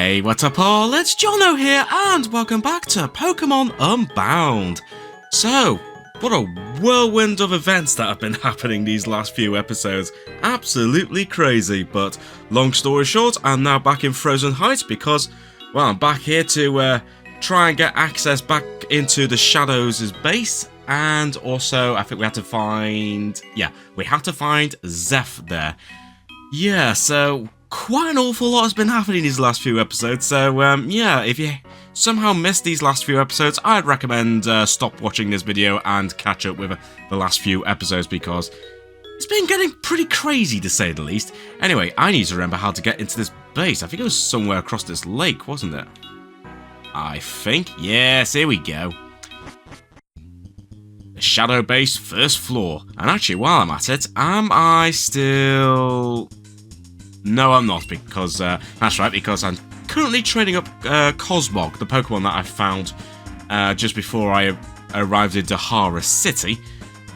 Hey, what's up all? It's Jono here, and welcome back to Pokémon Unbound. So, what a whirlwind of events that have been happening these last few episodes. Absolutely crazy, but long story short, I'm now back in Frozen Heights because, well, I'm back here to try and get access back into the Shadows' base, and also I think we have to find Zeph there. Yeah, so quite an awful lot has been happening these last few episodes, so yeah, if you somehow missed these last few episodes, I'd recommend stop watching this video and catch up with the last few episodes because it's been getting pretty crazy to say the least. Anyway, I need to remember how to get into this base. I think it was somewhere across this lake, wasn't it? I think. Yes, here we go. The Shadow Base, first floor. And actually, while I'm at it, am I still... No, I'm not, because, that's right, because I'm currently training up Cosmog, the Pokemon that I found just before I arrived in Dahara City.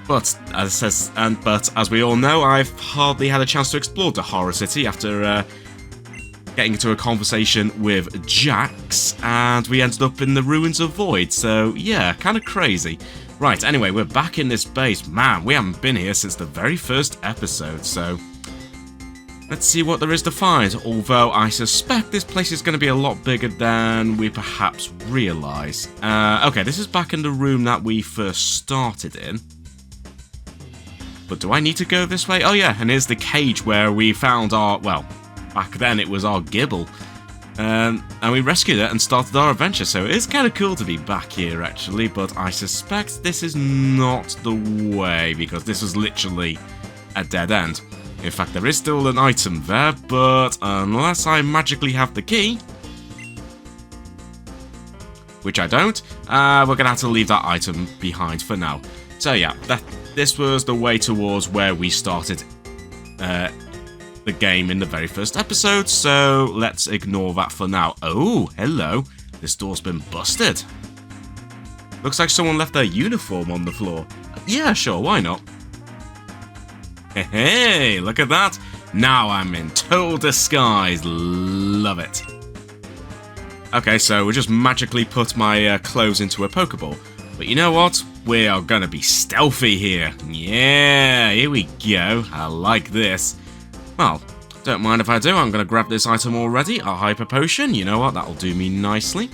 But as we all know, I've hardly had a chance to explore Dahara City after getting into a conversation with Jax, and we ended up in the Ruins of Void, so yeah, kind of crazy. Right, anyway, we're back in this base. Man, we haven't been here since the very first episode, so let's see what there is to find, although I suspect this place is going to be a lot bigger than we perhaps realise. Okay, this is back in the room that we first started in. But do I need to go this way? Oh yeah, and here's the cage where we found our, well, back then it was our Gibble. And we rescued it and started our adventure, so it is kind of cool to be back here actually, but I suspect this is not the way, because this was literally a dead end. In fact, there is still an item there, but unless I magically have the key, which I don't, we're going to have to leave that item behind for now. So yeah, this was the way towards where we started the game in the very first episode, so let's ignore that for now. Oh, hello. This door's been busted. Looks like someone left their uniform on the floor. Yeah, sure, why not? Hey, look at that. Now I'm in total disguise. Love it. Okay, so we just magically put my clothes into a Pokeball. But you know what? We are going to be stealthy here. Yeah, here we go. I like this. Well, don't mind if I do. I'm going to grab this item already. A Hyper Potion. You know what? That'll do me nicely.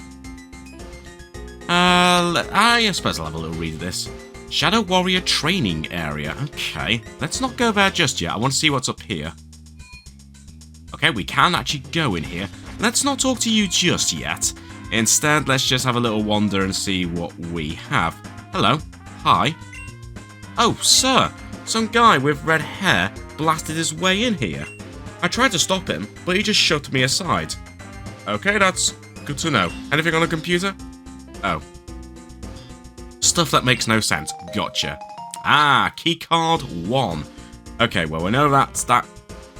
I suppose I'll have a little read of this. Shadow Warrior Training Area. Okay, let's not go there just yet. I want to see what's up here. Okay, we can actually go in here. Let's not talk to you just yet. Instead, let's just have a little wander and see what we have. Hello. Hi. Oh, sir. Some guy with red hair blasted his way in here. I tried to stop him, but he just shoved me aside. Okay, that's good to know. Anything on the computer? Oh. Stuff that makes no sense. Gotcha. Ah, keycard 1. Okay, well, we know that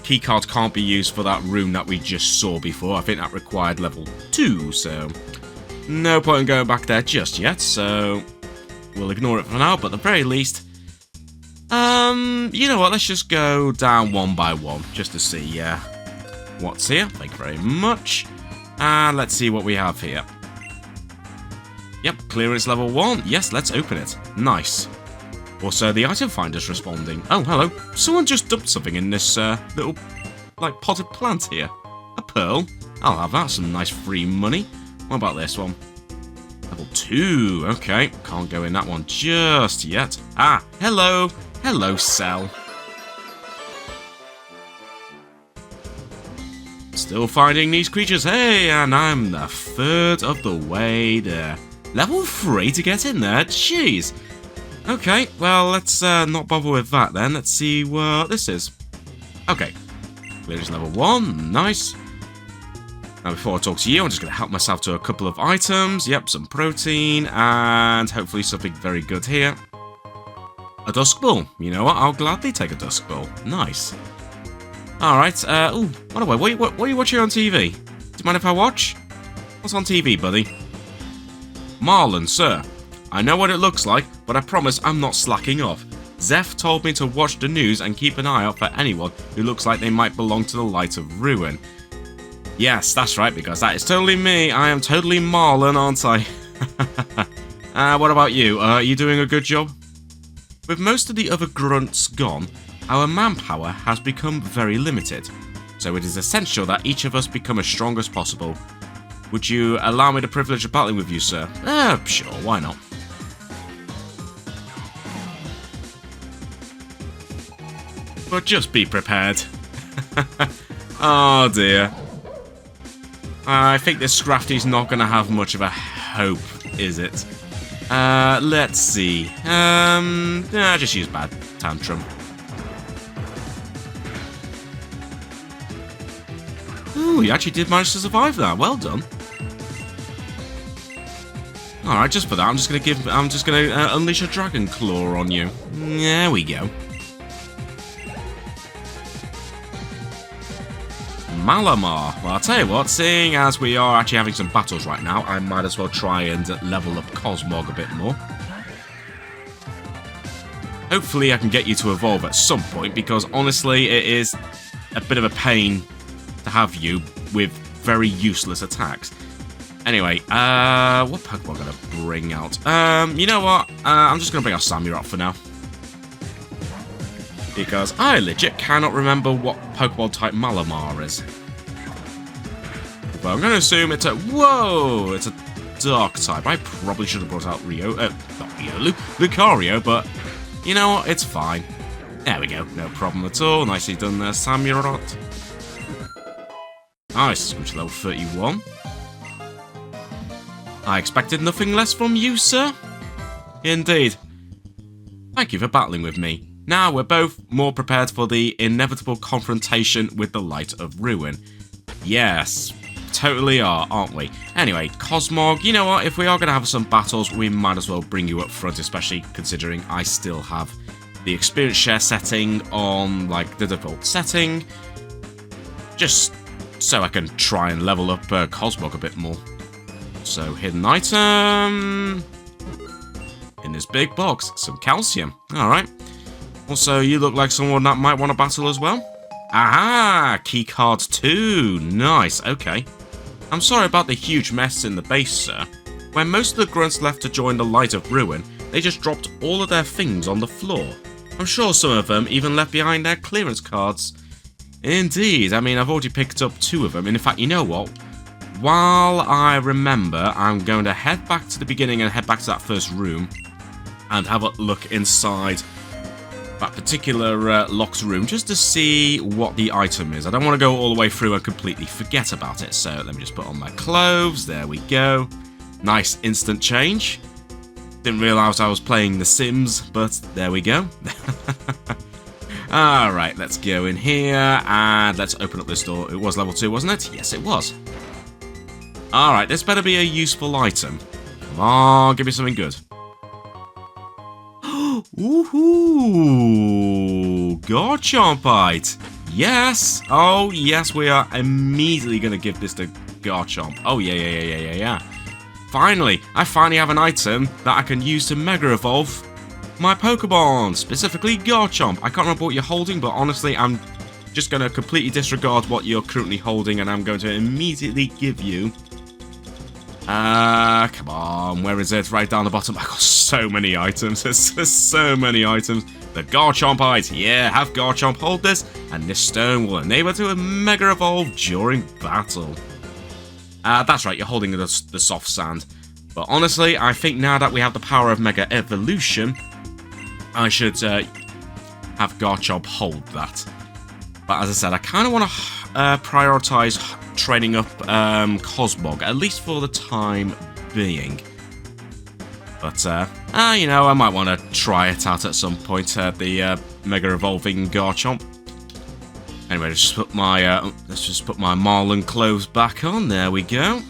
keycard can't be used for that room that we just saw before. I think that required level 2, so no point in going back there just yet, so we'll ignore it for now, but at the very least, you know what, let's just go down one by one, just to see what's here. Thank you very much. And let's see what we have here. Yep, clearance level 1. Yes, let's open it. Nice. Also, the item finder's responding. Oh, hello. Someone just dumped something in this little, like, potted plant here. A pearl. I'll have that. Some nice free money. What about this one? Level 2. Okay, can't go in that one just yet. Ah, hello. Hello, Cell. Still finding these creatures. Hey, and I'm a third of the way there. Level 3 to get in there? Jeez. Okay, well, let's not bother with that then. Let's see what this is. Okay. Clearance level 1. Nice. Now, before I talk to you, I'm just going to help myself to a couple of items. Yep, some protein, and hopefully something very good here. A Dusk Ball. You know what? I'll gladly take a Dusk Ball. Nice. Alright, ooh, by the way, what are you watching on TV? Do you mind if I watch? What's on TV, buddy? Marlon, sir. I know what it looks like, but I promise I'm not slacking off. Zeph told me to watch the news and keep an eye out for anyone who looks like they might belong to the Light of Ruin. Yes, that's right, because that is totally me. I am totally Marlon, aren't I? What about you? Are you doing a good job? With most of the other grunts gone, our manpower has become very limited, so it is essential that each of us become as strong as possible. Would you allow me the privilege of battling with you, sir? Sure, why not? But just be prepared. Oh dear. I think this Scrafty's not going to have much of a hope, is it? Let's see. Just use Bad Tantrum. Ooh, you actually did manage to survive that. Well done. Alright, just for that, I'm just gonna unleash a Dragon Claw on you. There we go. Malamar. Well, I'll tell you what, seeing as we are actually having some battles right now, I might as well try and level up Cosmog a bit more. Hopefully I can get you to evolve at some point, because honestly, it is a bit of a pain to have you with very useless attacks. Anyway, what Pokemon am I going to bring out? You know what? I'm just going to bring out Samurott for now. Because I legit cannot remember what Pokemon type Malamar is. But I'm going to assume it's a... Whoa! It's a Dark type. I probably should have brought out Lucario, but... You know what? It's fine. There we go. No problem at all. Nicely done there, Samurott. Nice. Which level 31. I expected nothing less from you, sir. Indeed. Thank you for battling with me. Now we're both more prepared for the inevitable confrontation with the Light of Ruin. Yes, totally are, aren't we? Anyway, Cosmog, you know what? If we are going to have some battles, we might as well bring you up front, especially considering I still have the experience share setting on, like, the default setting. Just so I can try and level up Cosmog a bit more. So, hidden item. In this big box, some calcium. Alright. Also, you look like someone that might want to battle as well. Aha! Keycard 2. Nice, okay. I'm sorry about the huge mess in the base, sir. When most of the grunts left to join the Light of Ruin, they just dropped all of their things on the floor. I'm sure some of them even left behind their clearance cards. Indeed, I mean, I've already picked up 2 of them. And in fact, you know what? While I remember, I'm going to head back to the beginning and head back to that first room and have a look inside that particular locked room just to see what the item is. I don't want to go all the way through and completely forget about it. So let me just put on my clothes. There we go. Nice instant change. Didn't realise I was playing The Sims, but there we go. Alright, let's go in here and let's open up this door. It was level 2, wasn't it? Yes, it was. Alright, this better be a useful item. Come on, give me something good. Woohoo! Garchompite! Yes! Oh, yes, we are immediately going to give this to Garchomp. Oh, yeah. Finally! I finally have an item that I can use to Mega Evolve my Pokemon, specifically Garchomp. I can't remember what you're holding, but honestly, I'm just going to completely disregard what you're currently holding, and I'm going to immediately give you... come on, where is it? Right down the bottom. I've got so many items. There's so many items. The Garchompite. Yeah, have Garchomp hold this, and this stone will enable it to Mega Evolve during battle. That's right, you're holding the soft sand. But honestly, I think now that we have the power of Mega Evolution, I should have Garchomp hold that. But as I said, I kind of want to prioritise training up Cosmog, at least for the time being. But, you know, I might want to try it out at some point, the Mega Evolving Garchomp. Anyway, let's just put my Marlin clothes back on. There we go.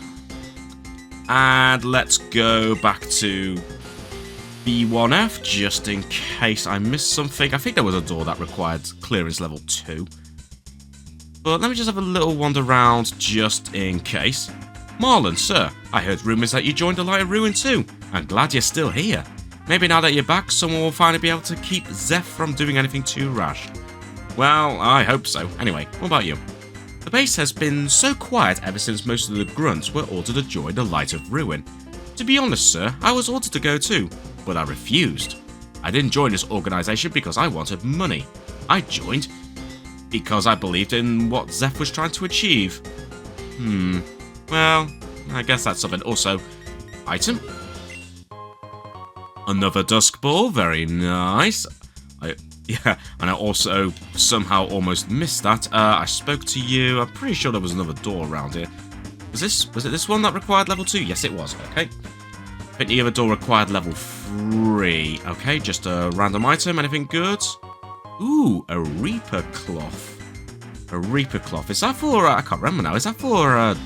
And let's go back to B1F, just in case I missed something. I think there was a door that required clearance level 2. But let me just have a little wander around, just in case. Marlin, sir, I heard rumours that you joined the Light of Ruin too. I'm glad you're still here. Maybe now that you're back, someone will finally be able to keep Zeph from doing anything too rash. Well, I hope so. Anyway, what about you? The base has been so quiet ever since most of the grunts were ordered to join the Light of Ruin. To be honest, sir, I was ordered to go too, but I refused. I didn't join this organisation because I wanted money. I joined because I believed in what Zeph was trying to achieve. Well, I guess that's something. Also, item. Another dusk ball, very nice. Yeah, and I also somehow almost missed that. I spoke to you. I'm pretty sure there was another door around here. Was it this one that required level 2? Yes, it was. Okay. I think the other door required level 3. Okay, just a random item. Anything good? Ooh, a Reaper cloth. A Reaper cloth. Is that for? I can't remember now. Is that for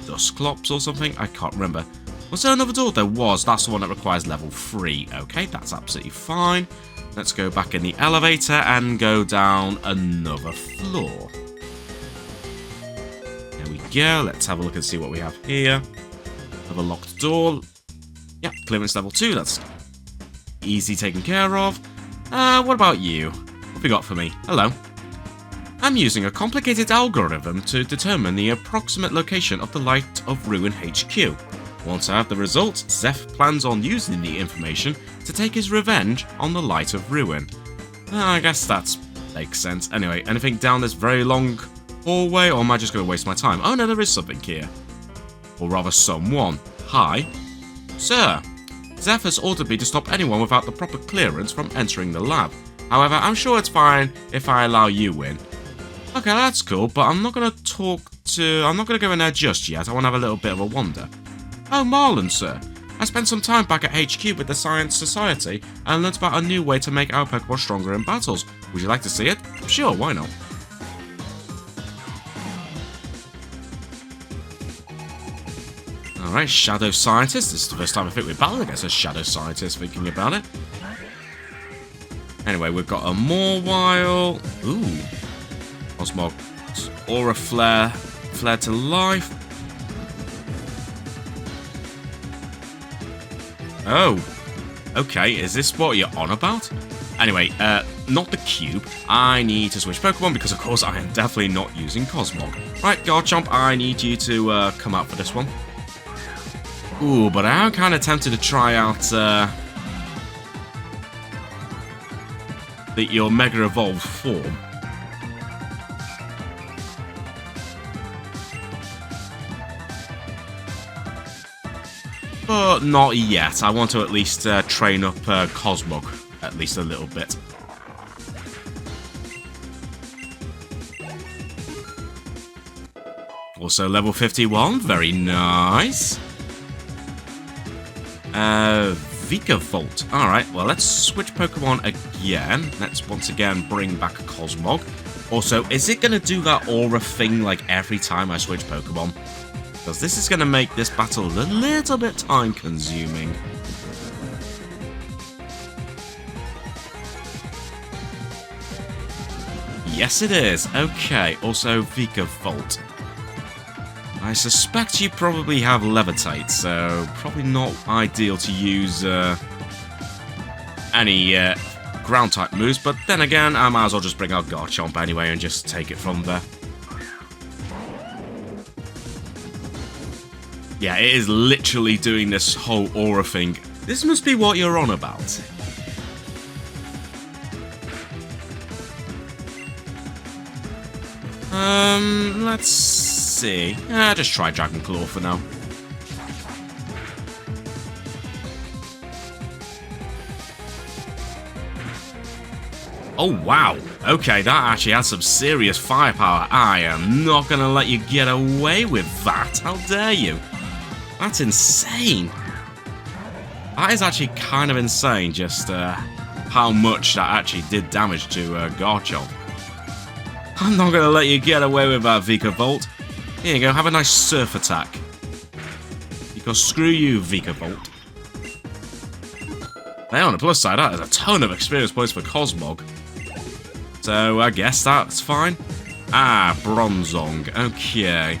Dusclops or something? I can't remember. Was there another door? There was. That's the one that requires level 3. Okay, that's absolutely fine. Let's go back in the elevator and go down another floor. There we go. Let's have a look and see what we have here. Another locked door. Yeah, clearance level 2. That's easy taken care of. What about you? What have you got for me? Hello. I'm using a complicated algorithm to determine the approximate location of the Light of Ruin HQ. Once I have the results, Zeph plans on using the information to take his revenge on the Light of Ruin. I guess that makes sense. Anyway, anything down this very long hallway, or am I just going to waste my time? Oh no, there is something here. Or rather, someone. Hi. Sir, Zeph has ordered me to stop anyone without the proper clearance from entering the lab. However, I'm sure it's fine if I allow you in. Okay, that's cool, but I'm not going to go in there just yet. I want to have a little bit of a wander. Oh, Marlon, sir. I spent some time back at HQ with the Science Society and learnt about a new way to make our Pokémon stronger in battles. Would you like to see it? Sure, why not? Alright, Shadow Scientist. This is the first time I think we're battling against a Shadow Scientist, thinking about it. Anyway, we've got a Mawile. Ooh. Cosmog. Aura Flare. Flare to life. Oh, okay, is this what you're on about? Anyway, not the cube. I need to switch Pokemon because, of course, I am definitely not using Cosmog. Right, Garchomp, I need you to come out for this one. Ooh, but I am kind of tempted to try out your Mega Evolved form. But not yet. I want to at least train up Cosmog at least a little bit. Also level 51, very nice. Vikavolt. Alright, well let's switch Pokemon again. Let's once again bring back Cosmog. Also, is it going to do that aura thing like every time I switch Pokemon? Because this is going to make this battle a little bit time-consuming. Yes, it is. Okay, also Vikavolt. I suspect you probably have Levitate, so probably not ideal to use any ground-type moves, but then again, I might as well just bring out Garchomp anyway and just take it from there. Yeah, it is literally doing this whole aura thing. This must be what you're on about. Let's see. Just try Dragon Claw for now. Oh, wow. Okay, that actually has some serious firepower. I am not going to let you get away with that. How dare you? That's insane. That is actually kind of insane, just how much that actually did damage to Garchomp. I'm not going to let you get away with that, Vikavolt. Here you go, have a nice surf attack. Because screw you, Vikavolt. Now, on the plus side, that is a ton of experience points for Cosmog. So, I guess that's fine. Ah, Bronzong. Okay.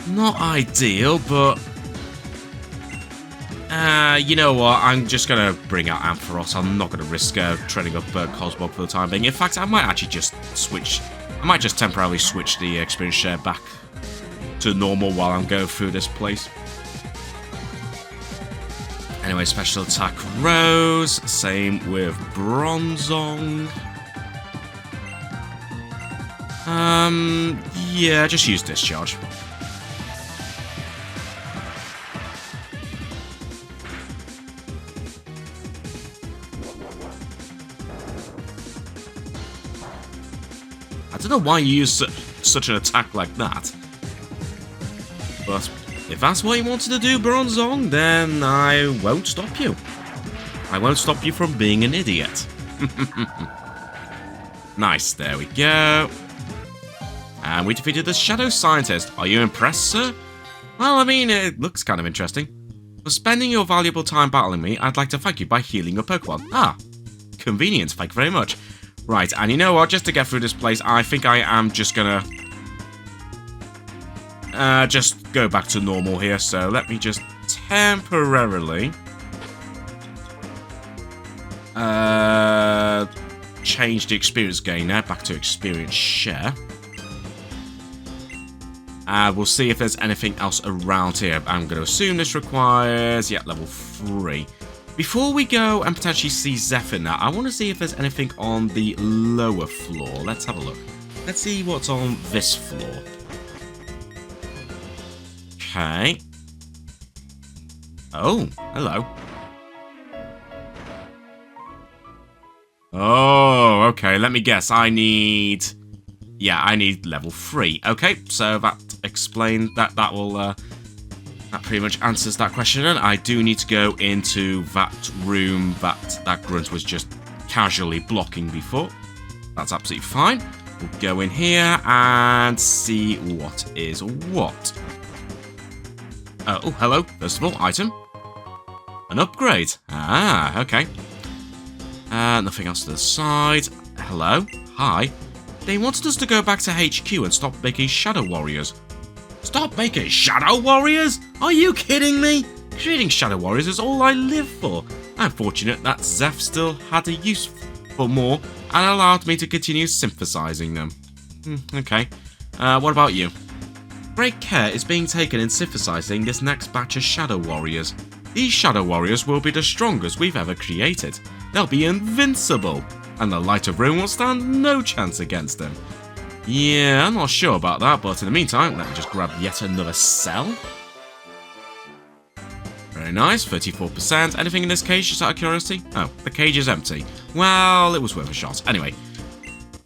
Not ideal, but... you know what? I'm just going to bring out Ampharos. I'm not going to risk training up Cosmog for the time being. In fact, I might actually just switch I might just temporarily switch the experience share back to normal while I'm going through this place. Anyway, special attack Rose. Same with Bronzong. Yeah, just use discharge. I don't know why you use such an attack like that. But if that's what you wanted to do, Bronzong, then I won't stop you. I won't stop you from being an idiot. Nice, there we go. And we defeated the Shadow Scientist. Are you impressed, sir? Well, I mean, it looks kind of interesting. For spending your valuable time battling me, I'd like to thank you by healing your Pokemon. Ah, convenient, thank you very much. Right, and you know what, just to get through this place, I think I am just gonna... just go back to normal here, so let me just temporarily... change the experience gain now, back to experience share. We'll see if there's anything else around here. I'm going to assume this requires, yeah, level 3. Before we go and potentially see Zeph in that, I want to see if there's anything on the lower floor. Let's have a look. Let's see what's on this floor. Okay. Oh, hello. Oh, okay, let me guess. I need level 3. Okay, so that explained that. That will, that pretty much answers that question. And I do need to go into that room that grunt was just casually blocking before. That's absolutely fine. We'll go in here and see what is what. Oh, hello. First of all, item. An upgrade. Ah, okay. Nothing else to the side. Hello. Hi. They wanted us to go back to HQ and stop making Shadow Warriors. Stop making Shadow Warriors? Are you kidding me? Creating Shadow Warriors is all I live for. I'm fortunate that Zeph still had a use for more and allowed me to continue synthesizing them. Okay. What about you? Great care is being taken in synthesizing this next batch of Shadow Warriors. These Shadow Warriors will be the strongest we've ever created. They'll be invincible, and the Light of Ruin will stand no chance against them. Yeah, I'm not sure about that, but in the meantime, let me just grab yet another cell. Very nice, 34%. Anything in this cage, just out of curiosity? Oh, the cage is empty. Well, it was worth a shot. Anyway,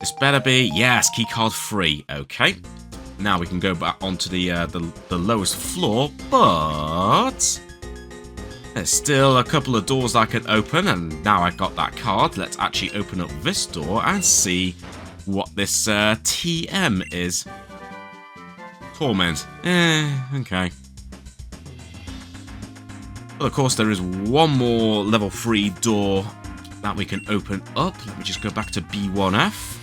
this better be, yes, keycard 3. Okay, now we can go back onto the lowest floor, but... there's still a couple of doors I can open, and now I got that card, let's actually open up this door and see what this TM is. Torment. Okay. Well, of course, there is one more level 3 door that we can open up. Let me just go back to B1F.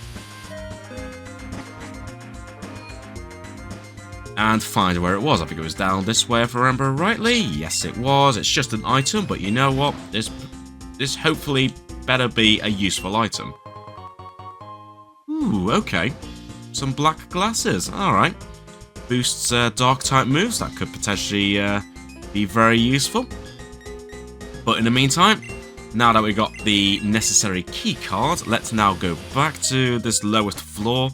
And find where it was. I think it was down this way if I remember rightly. Yes, it was. It's just an item, but you know what? This hopefully better be a useful item. Ooh, okay. Some black glasses. Alright. Boosts dark type moves. That could potentially be very useful. But in the meantime, now that we got the necessary key card, let's now go back to this lowest floor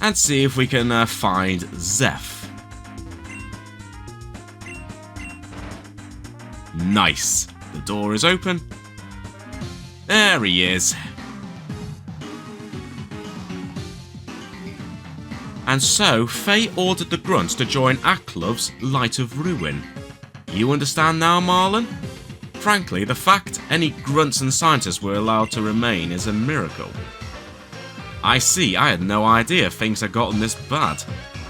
and see if we can find Zeph. Nice. The door is open. There he is. And so, Faye ordered the grunts to join Aklov's Light of Ruin. You understand now, Marlon? Frankly, the fact any grunts and scientists were allowed to remain is a miracle. I see, I had no idea things had gotten this bad.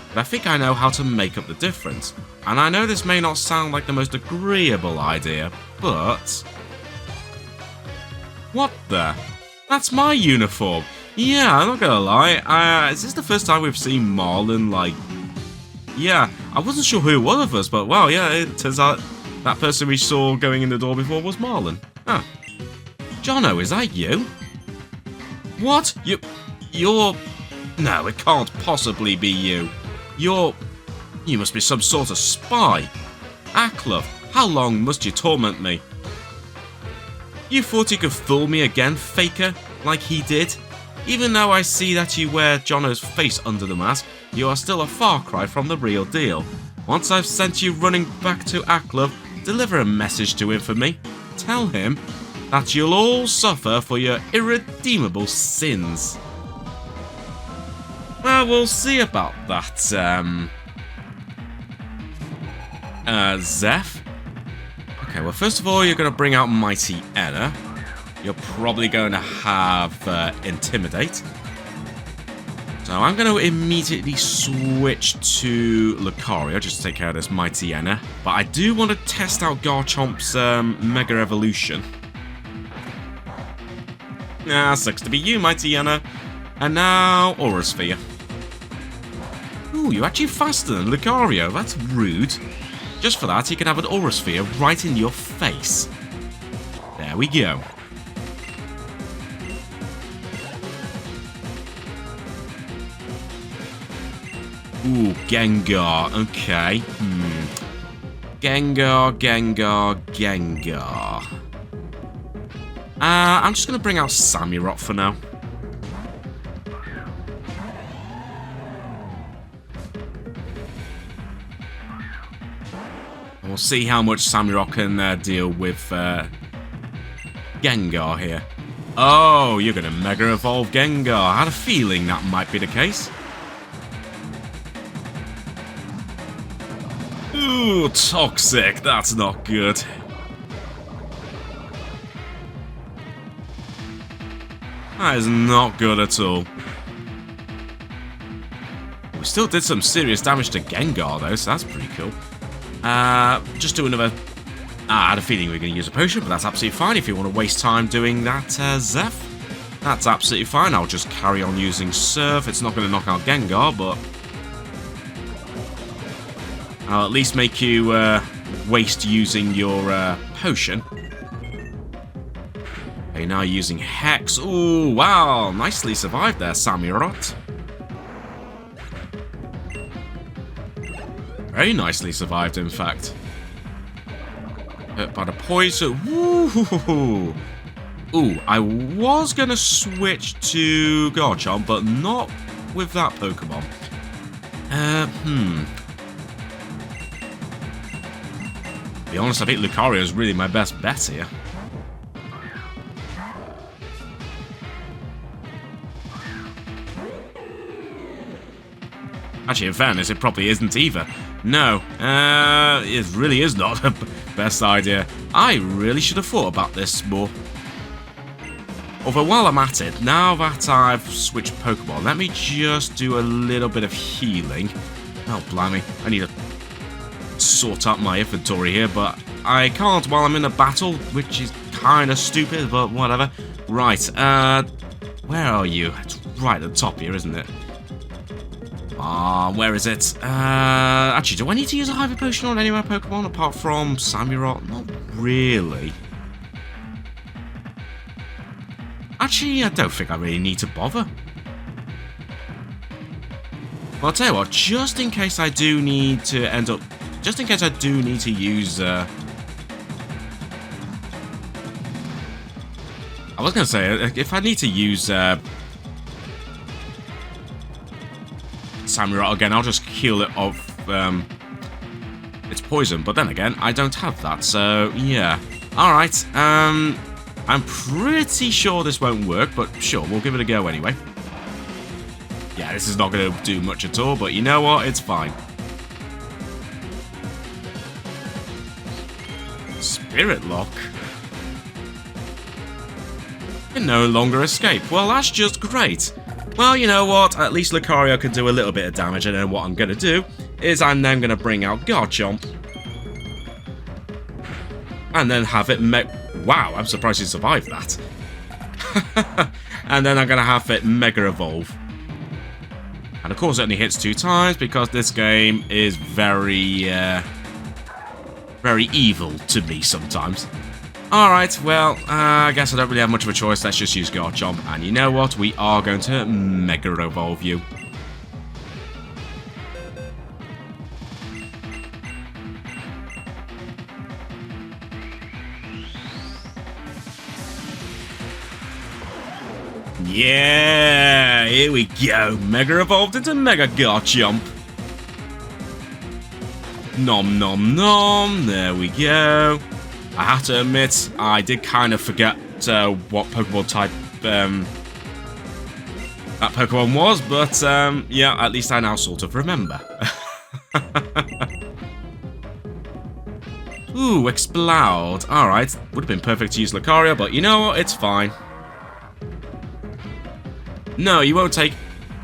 But I think I know how to make up the difference. And I know this may not sound like the most agreeable idea, but... What the? That's my uniform! Yeah, I'm not gonna lie, is this the first time we've seen Marlon, like... Yeah, I wasn't sure who it was of us, but wow, yeah, it turns out that person we saw going in the door before was Marlon. Huh. Jono, is that you? What? You're... No, it can't possibly be you. You must be some sort of spy. Aklov, how long must you torment me? You thought you could fool me again, faker, like he did? Even though I see that you wear Jono's face under the mask, you are still a far cry from the real deal. Once I've sent you running back to Aklov, deliver a message to him for me. Tell him that you'll all suffer for your irredeemable sins. Well, we'll see about that, Zeph. Okay, well, first of all, you're going to bring out Mighty Enna. You're probably going to have Intimidate. So I'm going to immediately switch to Lucario just to take care of this Mighty Enna. But I do want to test out Garchomp's Mega Evolution. Sucks to be you, Mighty Enna. And now, Aura Sphere. Ooh, you're actually faster than Lucario. That's rude. Just for that, you can have an Aura Sphere right in your face. There we go. Ooh, Gengar. Okay. Gengar. I'm just going to bring out Samurott for now. We'll see how much Samurott can deal with Gengar here. Oh, you're going to Mega Evolve Gengar. I had a feeling that might be the case. Ooh, Toxic. That's not good. That is not good at all. We still did some serious damage to Gengar, though, so that's pretty cool. Just do another... I had a feeling we were going to use a potion, but that's absolutely fine. If you want to waste time doing that, Zeph, that's absolutely fine. I'll just carry on using Surf. It's not going to knock out Gengar, but I'll at least make you waste using your potion. Okay, now using Hex. Ooh, wow. Nicely survived there, Samurott. Very nicely survived, in fact. Hurt by the poison. Ooh. Ooh, I was going to switch to Garchomp, but not with that Pokemon. To be honest, I think Lucario is really my best bet here. Actually, in fairness, it probably isn't either. No, it really is not the best idea. I really should have thought about this more. Although while I'm at it, now that I've switched Pokemon, let me just do a little bit of healing. Oh, blimey. I need to sort out my inventory here, but I can't while I'm in a battle, which is kind of stupid, but whatever. Right, where are you? It's right at the top here, isn't it? Where is it? Actually, do I need to use a Hyper Potion on any of my Pokemon apart from Samurott? Not really. Actually, I don't think I really need to bother. Well, I'll tell you what, just in case I do need to end up... Just in case I do need to use... I was going to say, if I need to use... Samurott again, I'll just heal it of its poison, but then again, I don't have that, so yeah. Alright, I'm pretty sure this won't work, but sure, we'll give it a go anyway. Yeah, this is not going to do much at all, but you know what, it's fine. Spirit Lock? Can no longer escape. Well, that's just great. Well, you know what? At least Lucario can do a little bit of damage, and then what I'm going to do is I'm then going to bring out Garchomp. And then have it Wow, I'm surprised he survived that. And then I'm going to have it Mega Evolve. And of course it only hits 2 times, because this game is very evil to me sometimes. Alright, well, I guess I don't really have much of a choice. Let's just use Garchomp. And you know what? We are going to Mega Evolve you. Yeah, here we go. Mega Evolved into Mega Garchomp. Nom nom nom. There we go. I have to admit, I did kind of forget what Pokemon type that Pokemon was, but yeah, at least I now sort of remember. Ooh, Explode. Alright, would have been perfect to use Lucario, but you know what? It's fine. No, you won't take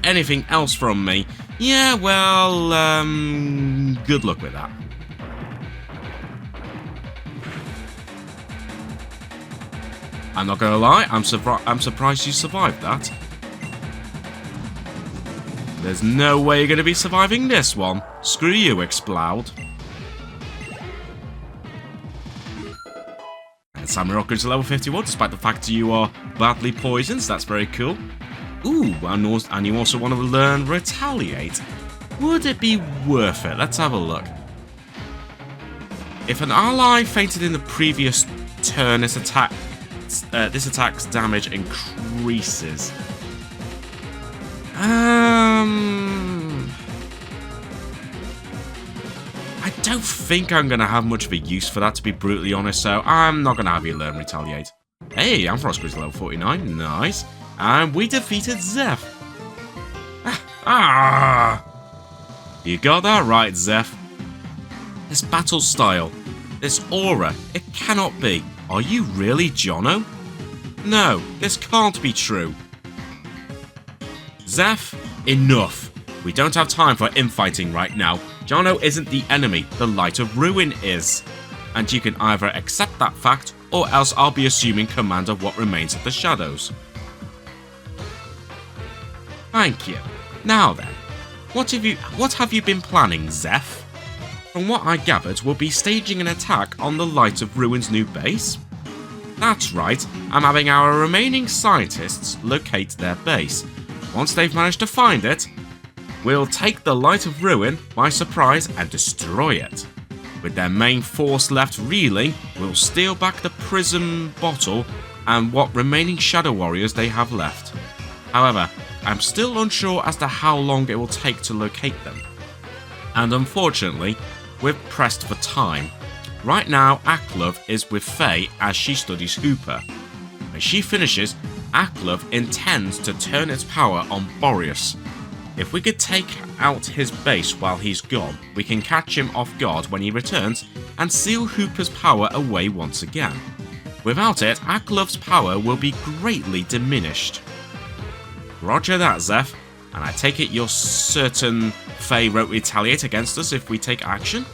anything else from me. Yeah, well, good luck with that. I'm not gonna lie, I'm surprised you survived that. There's no way you're gonna be surviving this one. Screw you, Explode. And Samurai Rockers to level 51, despite the fact you are badly poisoned, so that's very cool. Ooh, and you also want to learn Retaliate. Would it be worth it? Let's have a look. If an ally fainted in the previous turn, this attack's damage increases. I don't think I'm going to have much of a use for that, to be brutally honest, so I'm not going to have you learn Retaliate. Hey, Ampharos level 49, nice. And we defeated Zeph. You got that right, Zeph. This battle style, this aura, it cannot be. Are you really Jono? No, this can't be true. Zeph, enough. We don't have time for infighting right now. Jono isn't the enemy, the Light of Ruin is. And you can either accept that fact, or else I'll be assuming command of what remains of the shadows. Thank you. Now then, what have you been planning, Zeph? From what I gathered, we'll be staging an attack on the Light of Ruin's new base? That's right, I'm having our remaining scientists locate their base. Once they've managed to find it, we'll take the Light of Ruin by surprise and destroy it. With their main force left reeling, we'll steal back the prism bottle and what remaining Shadow Warriors they have left. However, I'm still unsure as to how long it will take to locate them. And unfortunately, we're pressed for time. Right now, Aklov is with Faye as she studies Hooper. When she finishes, Aklov intends to turn its power on Boreas. If we could take out his base while he's gone, we can catch him off guard when he returns and seal Hooper's power away once again. Without it, Aklov's power will be greatly diminished. Roger that, Zeph. And I take it you're certain Faye won't retaliate against us if we take action?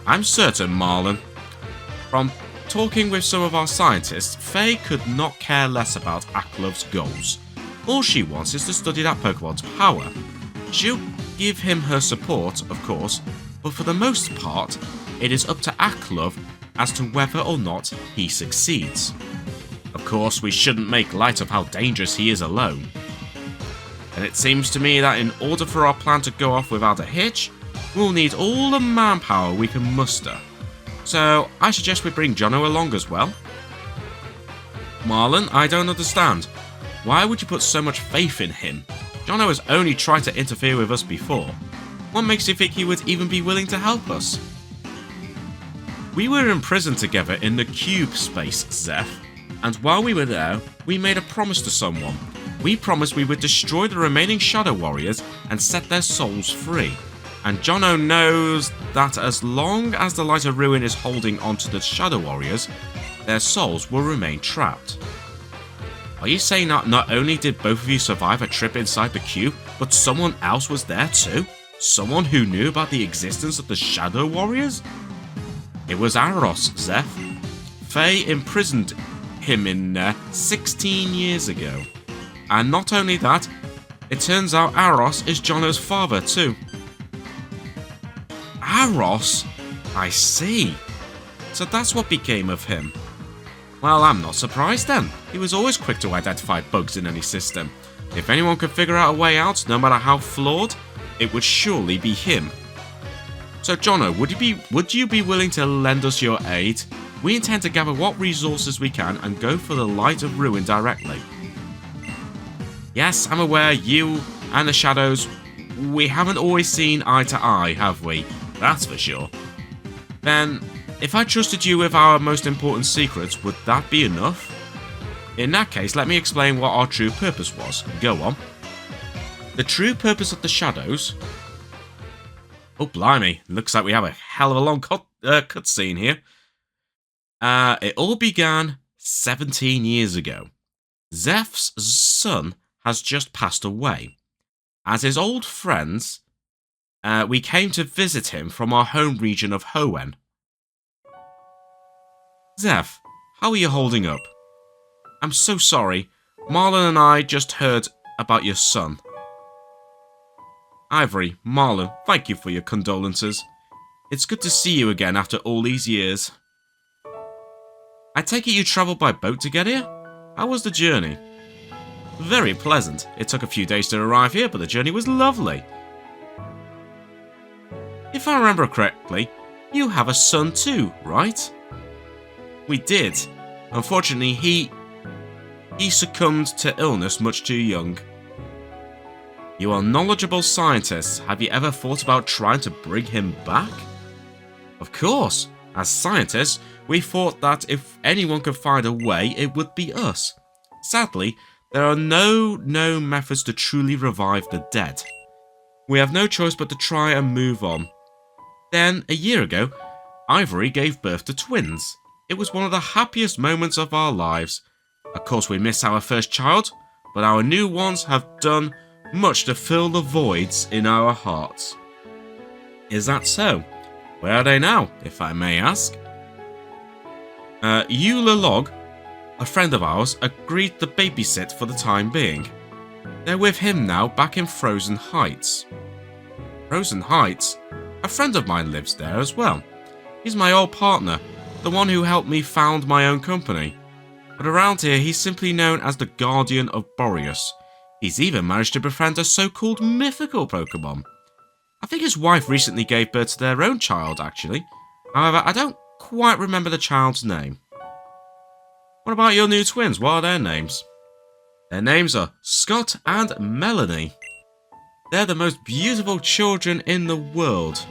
I'm certain, Marlon. From talking with some of our scientists, Faye could not care less about Aklov's goals. All she wants is to study that Pokemon's power. She'll give him her support, of course, but for the most part, it is up to Aklov as to whether or not he succeeds. Of course, we shouldn't make light of how dangerous he is alone. And it seems to me that in order for our plan to go off without a hitch, we'll need all the manpower we can muster. So, I suggest we bring Jono along as well. Marlon, I don't understand. Why would you put so much faith in him? Jono has only tried to interfere with us before. What makes you think he would even be willing to help us? We were imprisoned together in the cube space, Zeph. And while we were there, we made a promise to someone. We promised we would destroy the remaining Shadow Warriors and set their souls free. And Jono knows that as long as the Light of Ruin is holding onto the Shadow Warriors, their souls will remain trapped. Are you saying that not only did both of you survive a trip inside the cube, but someone else was there too? Someone who knew about the existence of the Shadow Warriors? It was Aros, Zeph. Faye imprisoned him in there 16 years ago. And not only that, it turns out Aros is Jono's father too. Aros? I see. So that's what became of him. Well, I'm not surprised then. He was always quick to identify bugs in any system. If anyone could figure out a way out, no matter how flawed, it would surely be him. So Jono, would you be willing to lend us your aid? We intend to gather what resources we can and go for the Light of Ruin directly. Yes, I'm aware you and the Shadows, we haven't always seen eye to eye, have we? That's for sure. Then, if I trusted you with our most important secrets, would that be enough? In that case, let me explain what our true purpose was. Go on. The true purpose of the Shadows... Oh, blimey. Looks like we have a hell of a long cutscene here. It all began 17 years ago. Zeph's son has just passed away. As his old friends, we came to visit him from our home region of Hoenn. Zeph, how are you holding up? I'm so sorry. Marlon and I just heard about your son. Ivory, Marlon, thank you for your condolences. It's good to see you again after all these years. I take it you travelled by boat to get here? How was the journey? Very pleasant. It took a few days to arrive here, but the journey was lovely. If I remember correctly, you have a son too, right? We did. Unfortunately, he succumbed to illness much too young. You are knowledgeable scientists. Have you ever thought about trying to bring him back? Of course. As scientists, we thought that if anyone could find a way, it would be us. Sadly, there are no known methods to truly revive the dead. We have no choice but to try and move on. Then, a year ago, Ivory gave birth to twins. It was one of the happiest moments of our lives. Of course, we miss our first child, but our new ones have done much to fill the voids in our hearts. Is that so? Where are they now, if I may ask? Eula Log, a friend of ours, agreed to babysit for the time being. They're with him now, back in Frozen Heights. Frozen Heights? A friend of mine lives there as well. He's my old partner, the one who helped me found my own company. But around here, he's simply known as the Guardian of Boreas. He's even managed to befriend a so-called mythical Pokémon. I think his wife recently gave birth to their own child, actually. However, I don't quite remember the child's name. What about your new twins? What are their names? Their names are Scott and Melanie. They're the most beautiful children in the world.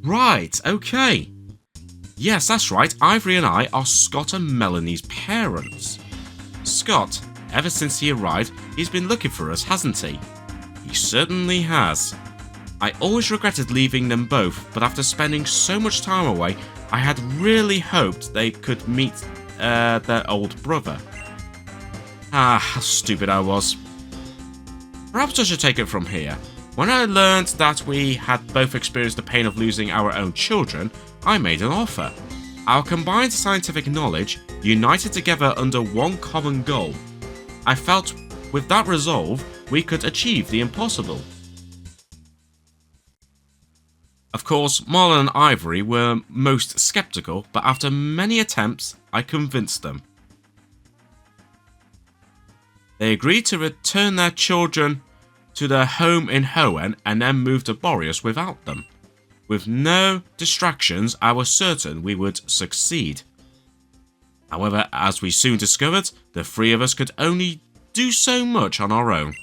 Right, okay. Yes, that's right. Ivory and I are Scott and Melanie's parents. Scott, ever since he arrived, he's been looking for us, hasn't he? He certainly has. I always regretted leaving them both, but after spending so much time away, I had really hoped they could meet their old brother. Ah, how stupid I was. Perhaps I should take it from here. When I learned that we had both experienced the pain of losing our own children, I made an offer. Our combined scientific knowledge, united together under one common goal. I felt with that resolve, we could achieve the impossible. Of course, Marlon and Ivory were most skeptical, but after many attempts, I convinced them. They agreed to return their children to their home in Hoenn and then move to Boreas without them. With no distractions, I was certain we would succeed. However, as we soon discovered, the three of us could only do so much on our own.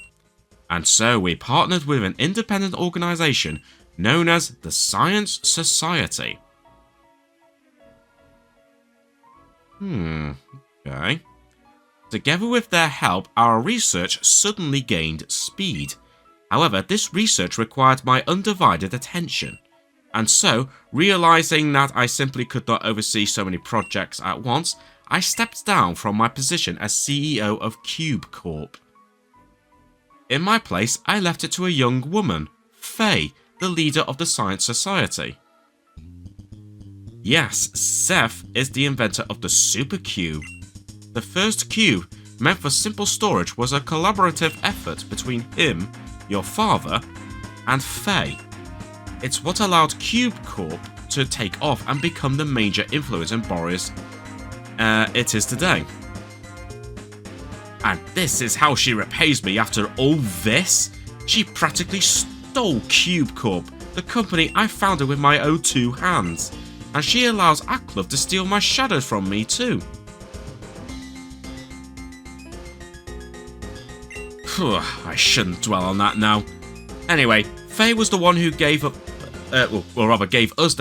And so we partnered with an independent organisation known as the Science Society. Okay. Together with their help, our research suddenly gained speed. However, this research required my undivided attention. And so, realising that I simply could not oversee so many projects at once, I stepped down from my position as CEO of Cube Corp. In my place, I left it to a young woman, Faye, the leader of the Science Society. Yes, Zeph is the inventor of the Super Cube. The first cube, meant for simple storage, was a collaborative effort between him, your father, and Faye. It's what allowed Cube Corp to take off and become the major influence in Boreas it is today. And this is how she repays me after all this? She practically stole Cube Corp, the company I founded with my own 2 hands. And she allows Aklov to steal my shadows from me too. I shouldn't dwell on that now. Anyway, Faye was the one who gave us the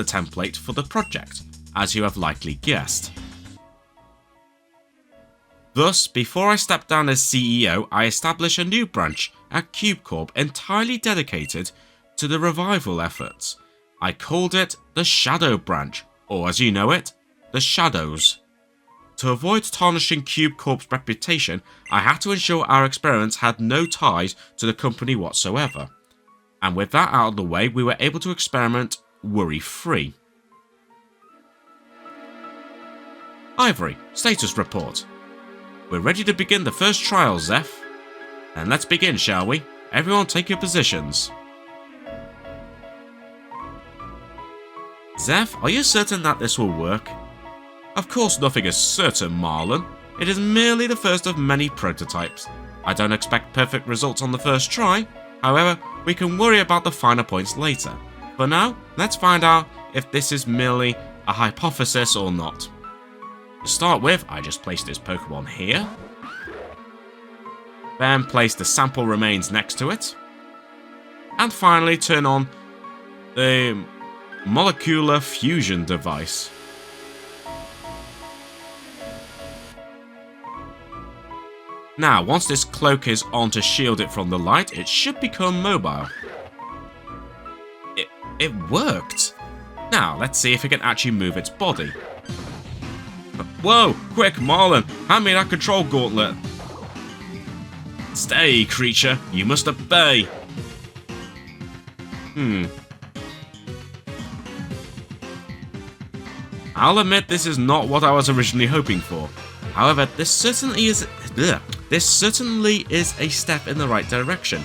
template for the project, as you have likely guessed. Thus, before I stepped down as CEO, I established a new branch at Cube Corp entirely dedicated to the revival efforts. I called it the Shadow Branch, or as you know it, the Shadows. To avoid tarnishing Cube Corp's reputation, I had to ensure our experiments had no ties to the company whatsoever. And with that out of the way, we were able to experiment worry-free. Ivory, status report. We're ready to begin the first trial, Zeph. And let's begin, shall we? Everyone take your positions. Zeph, are you certain that this will work? Of course nothing is certain, Marlon. It is merely the first of many prototypes. I don't expect perfect results on the first try. However, we can worry about the finer points later. For now, let's find out if this is merely a hypothesis or not. To start with, I just placed this Pokemon here. Then place the sample remains next to it. And finally turn on the molecular fusion device. Now, once this cloak is on to shield it from the light, it should become mobile. It worked! Now, let's see if it can actually move its body. Whoa! Quick, Marlon! Hand me that control gauntlet! Stay, creature! You must obey! I'll admit this is not what I was originally hoping for. However, this certainly is a step in the right direction.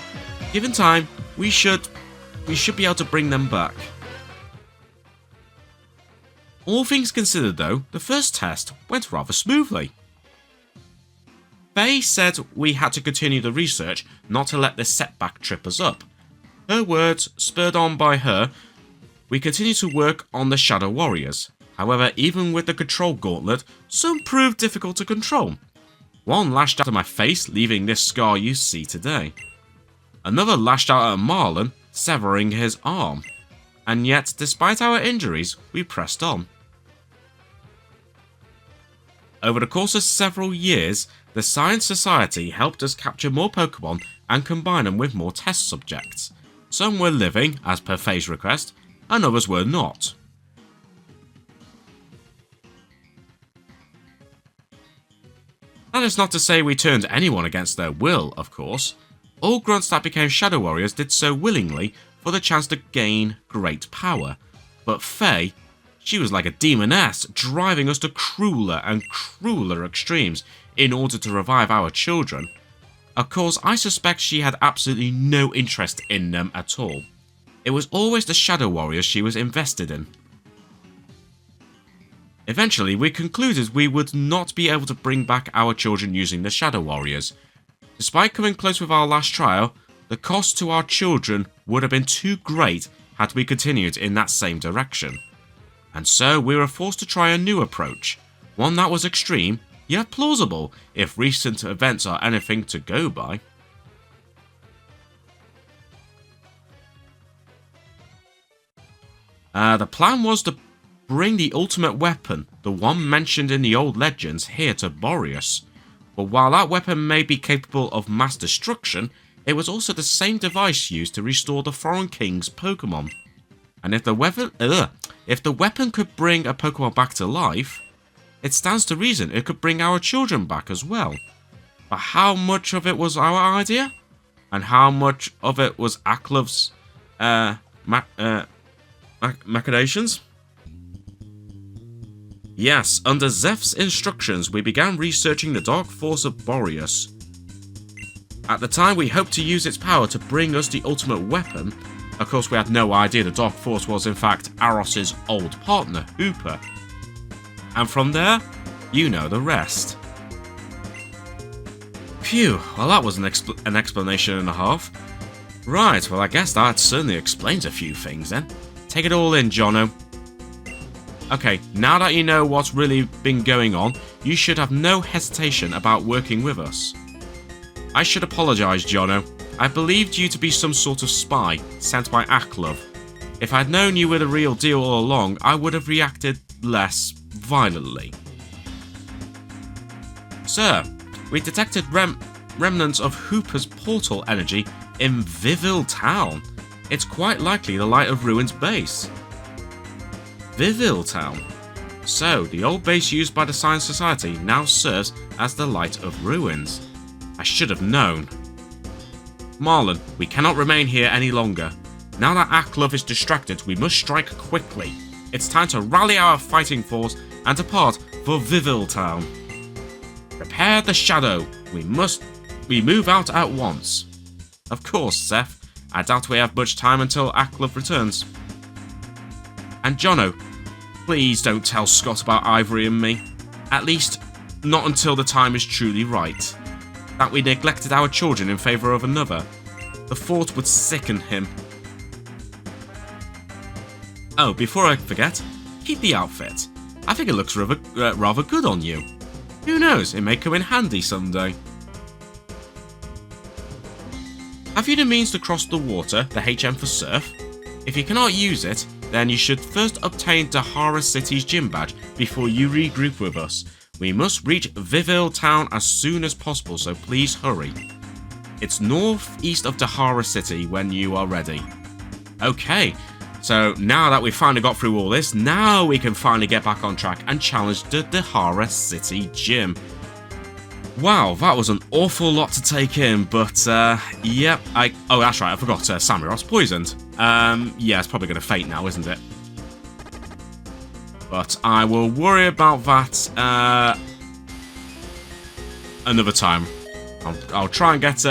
Given time, we should be able to bring them back. All things considered though, the first test went rather smoothly. Faye said we had to continue the research, not to let this setback trip us up. Her words, spurred on by her, we continued to work on the Shadow Warriors. However, even with the control gauntlet, some proved difficult to control. One lashed out at my face, leaving this scar you see today. Another lashed out at Marlon, severing his arm. And yet, despite our injuries, we pressed on. Over the course of several years, the Science Society helped us capture more Pokémon and combine them with more test subjects. Some were living, as per Faye's request, and others were not. That is not to say we turned anyone against their will, of course. All grunts that became Shadow Warriors did so willingly for the chance to gain great power. But Faye, she was like a demoness, driving us to crueler and crueler extremes in order to revive our children. Of course, I suspect she had absolutely no interest in them at all. It was always the Shadow Warriors she was invested in. Eventually, we concluded we would not be able to bring back our children using the Shadow Warriors. Despite coming close with our last trial, the cost to our children would have been too great had we continued in that same direction. And so we were forced to try a new approach, one that was extreme, yet plausible if recent events are anything to go by. The plan was to bring the ultimate weapon, the one mentioned in the old legends, here to Boreas. But while that weapon may be capable of mass destruction, it was also the same device used to restore the Foreign King's Pokémon. And if the weapon could bring a Pokémon back to life, it stands to reason it could bring our children back as well. But how much of it was our idea? And how much of it was Aklov's machinations? Yes, under Zeph's instructions, we began researching the dark force of Boreas. At the time, we hoped to use its power to bring us the ultimate weapon, Of course, we had no idea the Dark Force was in fact Aros's old partner, Hooper. And from there, you know the rest. Phew, well that was an explanation and a half. Right, well I guess that certainly explains a few things then. Take it all in, Jono. Okay, now that you know what's really been going on, you should have no hesitation about working with us. I should apologise, Jono. I believed you to be some sort of spy, sent by Aklov. If I'd known you were the real deal all along, I would have reacted less violently. Sir, we detected remnants of Hooper's portal energy in Viville Town. It's quite likely the Light of Ruin's base. Viville Town. So, the old base used by the Science Society now serves as the Light of Ruins. I should have known. Marlon, we cannot remain here any longer. Now that Aklov is distracted, we must strike quickly. It's time to rally our fighting force and depart for Viville Town. Prepare the shadow. We move out at once. Of course, Zeph. I doubt we have much time until Aklov returns. And Jono, please don't tell Scott about Ivory and me. At least, not until the time is truly right. That we neglected our children in favour of another. The thought would sicken him. Oh, before I forget, keep the outfit. I think it looks rather good on you. Who knows, it may come in handy someday. Have you the means to cross the water, the HM for surf? If you cannot use it, then you should first obtain Dahara City's gym badge before you regroup with us. We must reach Viville Town as soon as possible, so please hurry. It's northeast of Dahara City when you are ready. Okay, so now that we've finally got through all this, now we can finally get back on track and challenge the Dahara City gym. Wow, that was an awful lot to take in, but yep, oh that's right, I forgot Samurot's poisoned. Yeah, it's probably going to faint now, isn't it? But I will worry about that another time. I'll try and get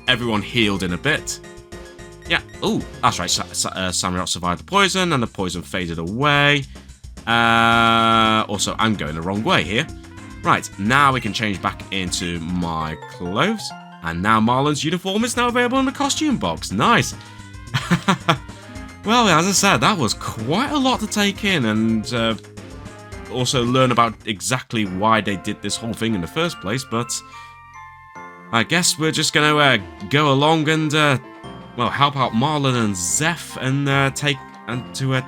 everyone healed in a bit. Yeah, oh, that's right, Samurot survived the poison and the poison faded away. Also, I'm going the wrong way here. Right, now we can change back into my clothes. And now Marlon's uniform is now available in the costume box. Nice. Well, as I said, that was quite a lot to take in and also learn about exactly why they did this whole thing in the first place. But I guess we're just going to go along and, well, help out Marlon and Zeph and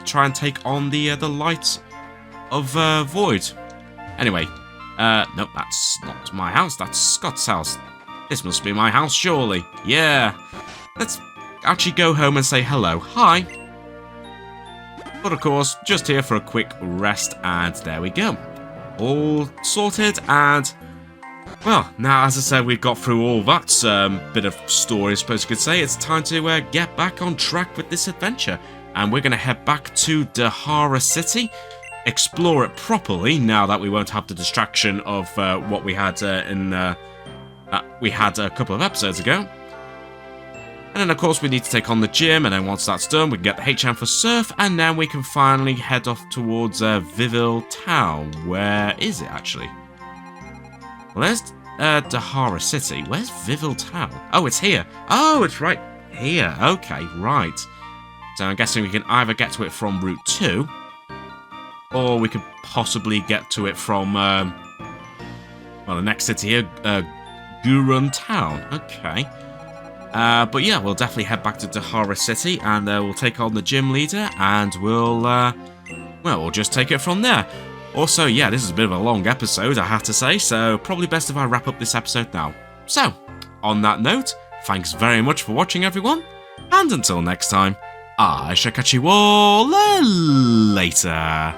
try and take on the Light of Void. Anyway. Nope, that's not my house, that's Scott's house. This must be my house, surely. Yeah. Let's actually go home and say hello. Hi. But of course, just here for a quick rest, and there we go. All sorted, and well, now as I said, we've got through all that bit of story, I suppose you could say. It's time to get back on track with this adventure. And we're going to head back to Dahara City. Explore it properly now that we won't have the distraction of what we had we had a couple of episodes ago. And then of course we need to take on the gym, and then once that's done we can get the HM for surf, and then we can finally head off towards Viville Town. Where is it actually? Well, there's Dahara City. Where's Viville Town? Oh, it's here. Oh, it's right here. Okay, right. So I'm guessing we can either get to it from Route 2, or we could possibly get to it from, well, the next city here, Gurun Town. Okay. But yeah, we'll definitely head back to Dahara City, and we'll take on the gym leader, and we'll, well, we'll just take it from there. Also, yeah, this is a bit of a long episode, I have to say, so probably best if I wrap up this episode now. So, on that note, thanks very much for watching, everyone, and until next time, I shall catch you all later.